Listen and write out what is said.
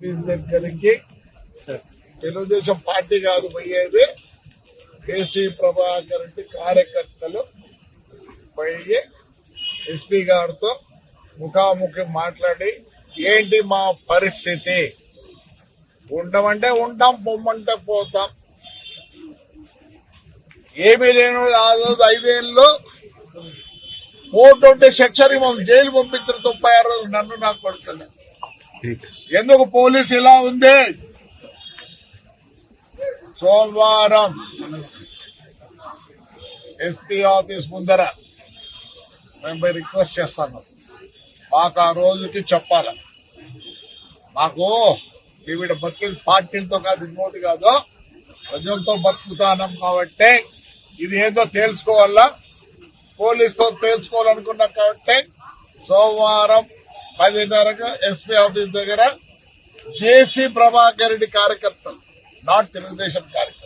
Office దగ్గరికి Telugu Desam party కాదు పోయేది, కేసీ ప్రభాకర్ రెడ్డి కార్యకర్తలు పోయి ఎస్పీ గారితో ముఖాముఖి మాట్లాడి ఏంటి మా పరిస్థితి, ఉండమంటే ఉంటాం, పొమ్మంటే పోతాం, ఏమీ లేను 5 ఏళ్ళు 420 సెక్షన్ జైలు పంపించిన 96 రోజులు నన్ను నాకు కొడుతుంది. ఎందుకు పోలీసు ఇలా ఉంది? సోమవారం ఎస్పీ ఆఫీస్ ముందర మేము రిక్వెస్ట్ చేస్తాను, మాకు ఆ రోజుకి చెప్పాలి. మాకు ఈవిడ బతికేది పార్టీలతో కాదు, ఇంకోటి కాదు, ప్రజలతో బతుకుతానం కాబట్టి ఇది ఏదో తెలుసుకోవాలా, పోలీసుతో తెలుసుకోవాలనుకున్నాం కాబట్టి సోమవారం 10:30కు ఎస్పీ ఆఫీస్ దగ్గర జేసీ ప్రభాకర్ రెడ్డి కార్యకర్తలు, నాట్ తెలుగుదేశం కార్యకర్తలు